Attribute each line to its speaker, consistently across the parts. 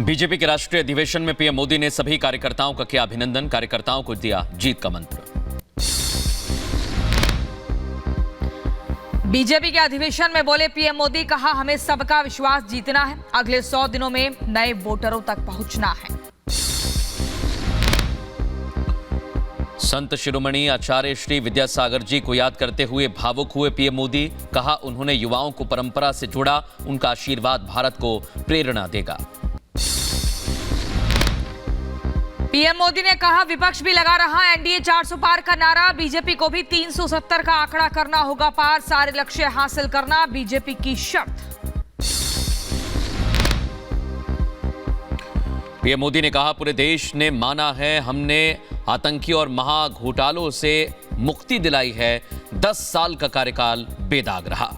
Speaker 1: BJP के राष्ट्रीय अधिवेशन में पीएम मोदी ने सभी कार्यकर्ताओं का किया अभिनंदन, कार्यकर्ताओं को दिया जीत का मंत्र।
Speaker 2: बीजेपी के अधिवेशन में बोले पीएम मोदी, कहा हमें सबका विश्वास जीतना है, अगले 100 दिनों में नए वोटरों तक पहुंचना है।
Speaker 1: संत शिरोमणि आचार्य श्री विद्यासागर जी को याद करते हुए भावुक हुए पीएम मोदी, कहा उन्होंने युवाओं को परंपरा से जोड़ा, उनका आशीर्वाद भारत को प्रेरणा देगा।
Speaker 2: पीएम मोदी ने कहा विपक्ष भी लगा रहा एनडीए 400 पार का नारा, बीजेपी को भी 370 का आंकड़ा करना होगा पार, सारे लक्ष्य हासिल करना बीजेपी की शर्त।
Speaker 1: पीएम मोदी ने कहा पूरे देश ने माना है, हमने आतंकी और महाघोटालों से मुक्ति दिलाई है, 10 साल का कार्यकाल बेदाग रहा।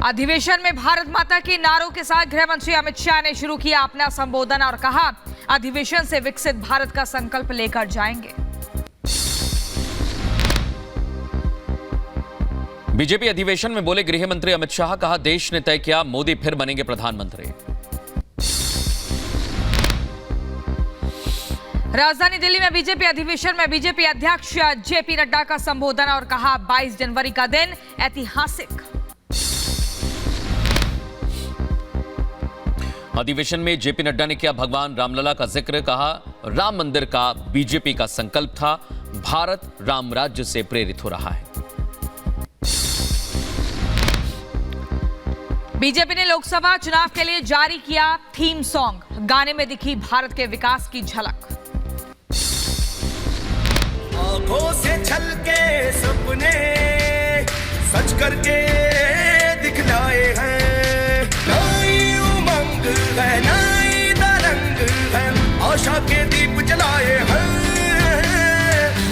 Speaker 2: अधिवेशन में भारत माता के नारों के साथ गृह मंत्री अमित शाह ने शुरू किया अपना संबोधन और कहा अधिवेशन से विकसित भारत का संकल्प लेकर जाएंगे।
Speaker 1: बीजेपी अधिवेशन में बोले गृह मंत्री अमित शाह, कहा देश ने तय किया मोदी फिर बनेंगे प्रधानमंत्री।
Speaker 2: राजधानी दिल्ली में बीजेपी अधिवेशन में बीजेपी अध्यक्ष जेपी नड्डा का संबोधन और कहा 22 जनवरी का दिन ऐतिहासिक।
Speaker 1: अधिवेशन में जेपी नड्डा ने किया भगवान रामलला का जिक्र, कहा राम मंदिर का बीजेपी का संकल्प था, भारत राम राज्य से प्रेरित हो रहा है।
Speaker 2: बीजेपी ने लोकसभा चुनाव के लिए जारी किया थीम सॉन्ग, गाने में दिखी भारत के विकास की झलक।
Speaker 3: आंखों से छलके सपने सच करके दिखलाए हैं, नई उमंग है, नई तरंग है, आशा के दीप जलाए हैं,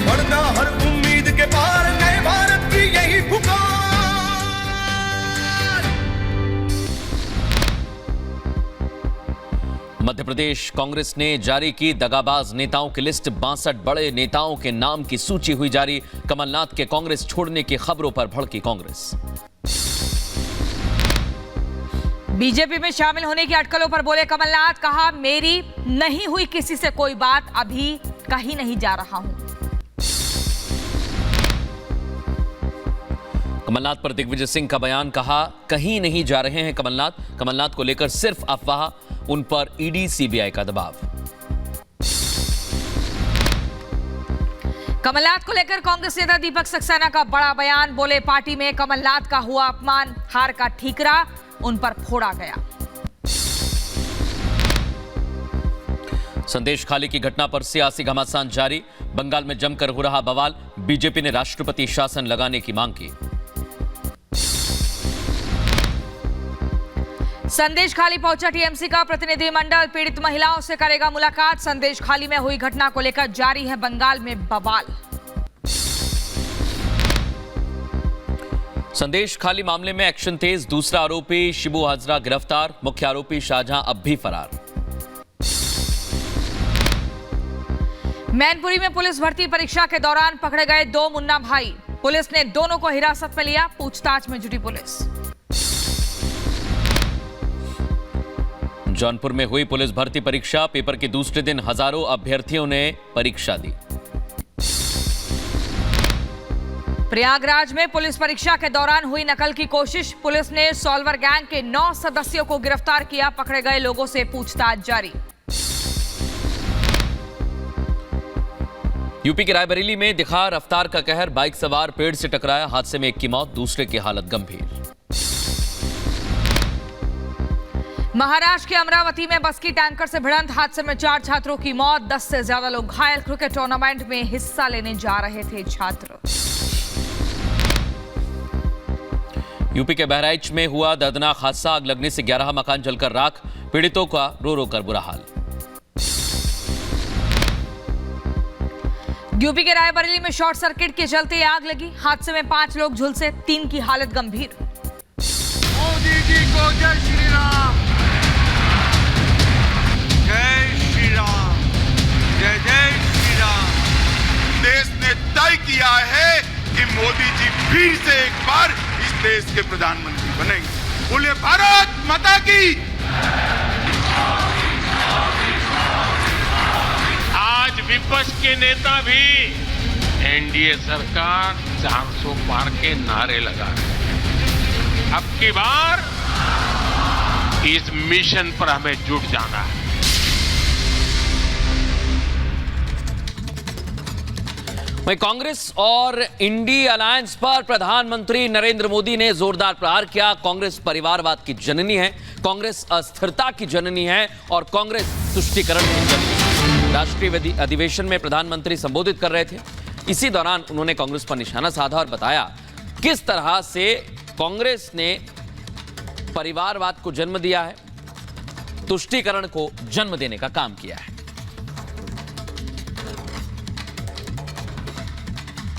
Speaker 3: बढ़ना हर उम्मीद के पार, नए भारत की यही पुकार।
Speaker 1: मध्य प्रदेश कांग्रेस ने जारी की दगाबाज नेताओं की लिस्ट, 62 बड़े नेताओं के नाम की सूची हुई जारी, कमलनाथ के कांग्रेस छोड़ने की खबरों पर भड़की कांग्रेस।
Speaker 2: बीजेपी में शामिल होने की अटकलों पर बोले कमलनाथ, कहा मेरी नहीं हुई किसी से कोई बात, अभी कहीं नहीं जा रहा हूं।
Speaker 1: कमलनाथ पर दिग्विजय सिंह का बयान, कहा कहीं नहीं जा रहे हैं कमलनाथ को लेकर सिर्फ अफवाह, उन पर ईडी सीबीआई का दबाव।
Speaker 2: कमलनाथ को लेकर कांग्रेस नेता दीपक सक्सेना का बड़ा बयान, बोले पार्टी में कमलनाथ का हुआ अपमान, हार का ठीकरा उन पर फोड़ा गया।
Speaker 1: संदेश खाली की घटना पर सियासी घमासान जारी, बंगाल में जमकर हो रहा बवाल, बीजेपी ने राष्ट्रपति शासन लगाने की मांग की।
Speaker 2: संदेश खाली पहुंचा टीएमसी का प्रतिनिधिमंडल, पीड़ित महिलाओं से करेगा मुलाकात, संदेश खाली में हुई घटना को लेकर जारी है बंगाल में बवाल।
Speaker 1: संदेश खाली मामले में एक्शन तेज, दूसरा आरोपी शिबू हाजरा गिरफ्तार, मुख्य आरोपी शाहजहां अब भी फरार।
Speaker 2: मैनपुरी में पुलिस भर्ती परीक्षा के दौरान पकड़े गए 2 मुन्ना भाई, पुलिस ने दोनों को हिरासत में लिया, पूछताछ में जुटी पुलिस।
Speaker 1: जौनपुर में हुई पुलिस भर्ती परीक्षा, पेपर के दूसरे दिन हजारों अभ्यर्थियों ने परीक्षा दी।
Speaker 2: प्रयागराज में पुलिस परीक्षा के दौरान हुई नकल की कोशिश, पुलिस ने सॉल्वर गैंग के 9 सदस्यों को गिरफ्तार किया, पकड़े गए लोगों से पूछताछ जारी।
Speaker 1: यूपी के रायबरेली में दिखा रफ्तार का कहर, बाइक सवार पेड़ से टकराया, हादसे में एक की मौत, दूसरे की हालत गंभीर।
Speaker 2: महाराष्ट्र के अमरावती में बस की टैंकर से भिड़ंत, हादसे में 4 छात्रों की मौत, 10 से ज्यादा लोग घायल, क्रिकेट टूर्नामेंट में हिस्सा लेने जा रहे थे छात्र।
Speaker 1: यूपी के बहराइच में हुआ दर्दनाक हादसा, आग लगने से 11 मकान जलकर राख, पीड़ितों का रो रो कर बुरा हाल।
Speaker 2: यूपी के रायबरेली में शॉर्ट सर्किट के चलते आग लगी, हादसे में 5 लोग झुलसे, 3 की हालत गंभीर।
Speaker 4: मोदी जी को जय श्री राम, जय श्री राम, जय जय श्री राम। देश ने तय किया है कि मोदी जी फिर से एक बार इस देश के प्रधानमंत्री बनेंगे। बोले भारत माता की। आज विपक्ष के नेता भी एनडीए सरकार 400 पार के नारे लगा रहे हैं। अब की बार इस मिशन पर हमें जुट जाना है।
Speaker 1: वहीं कांग्रेस और इंडी अलायंस पर प्रधानमंत्री नरेंद्र मोदी ने जोरदार प्रहार किया। कांग्रेस परिवारवाद की जननी है, कांग्रेस अस्थिरता की जननी है और कांग्रेस तुष्टीकरण की जननी है। राष्ट्रीय अधिवेशन में प्रधानमंत्री संबोधित कर रहे थे। इसी दौरान उन्होंने कांग्रेस पर निशाना साधा और बताया किस तरह से कांग्रेस ने परिवारवाद को जन्म दिया है, तुष्टीकरण को जन्म देने का काम किया है।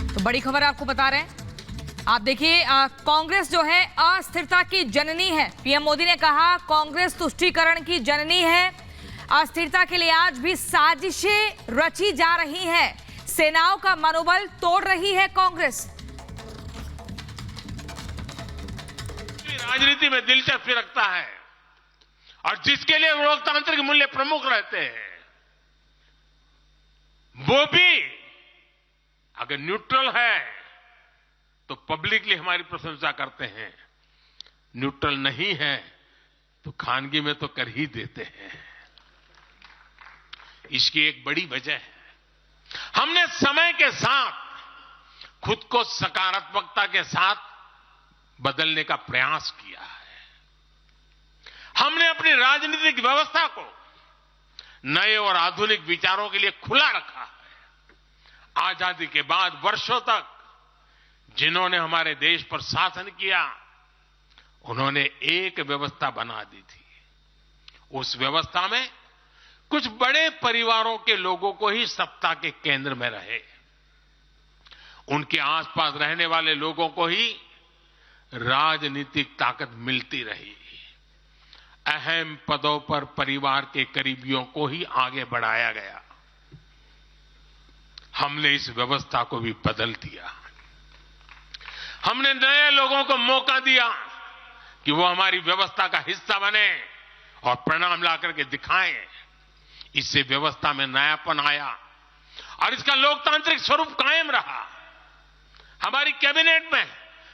Speaker 2: तो बड़ी खबर आपको बता रहे हैं। आप देखिए, कांग्रेस जो है अस्थिरता की जननी है। पीएम मोदी ने कहा कांग्रेस तुष्टीकरण की जननी है। अस्थिरता के लिए आज भी साजिशें रची जा रही हैं। सेनाओं का मनोबल तोड़ रही है कांग्रेस।
Speaker 4: राजनीति में दिलचस्पी रखता है और जिसके लिए लोकतांत्रिक मूल्य प्रमुख रहते हैं, वो भी अगर न्यूट्रल है तो पब्लिकली हमारी प्रशंसा करते हैं, न्यूट्रल नहीं है तो खानगी में तो कर ही देते हैं। इसकी एक बड़ी वजह है, हमने समय के साथ खुद को सकारात्मकता के साथ बदलने का प्रयास किया है। हमने अपनी राजनीतिक व्यवस्था को नए और आधुनिक विचारों के लिए खुला रखा है। आजादी के बाद वर्षों तक जिन्होंने हमारे देश पर शासन किया, उन्होंने एक व्यवस्था बना दी थी। उस व्यवस्था में कुछ बड़े परिवारों के लोगों को ही सत्ता के केंद्र में रहे, उनके आसपास रहने वाले लोगों को ही राजनीतिक ताकत मिलती रही। अहम पदों पर परिवार के करीबियों को ही आगे बढ़ाया गया। हमने इस व्यवस्था को भी बदल दिया। हमने नए लोगों को मौका दिया कि वो हमारी व्यवस्था का हिस्सा बने और परिणाम ला करके दिखाएं। इससे व्यवस्था में नयापन आया और इसका लोकतांत्रिक स्वरूप कायम रहा। हमारी कैबिनेट में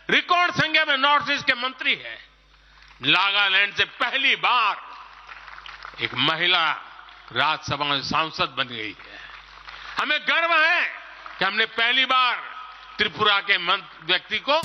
Speaker 4: रिकॉर्ड संख्या में नॉर्थ ईस्ट के मंत्री हैं। नागालैंड से पहली बार एक महिला राज्यसभा में सांसद बन गई है। हमें गर्व है कि हमने पहली बार त्रिपुरा के व्यक्ति को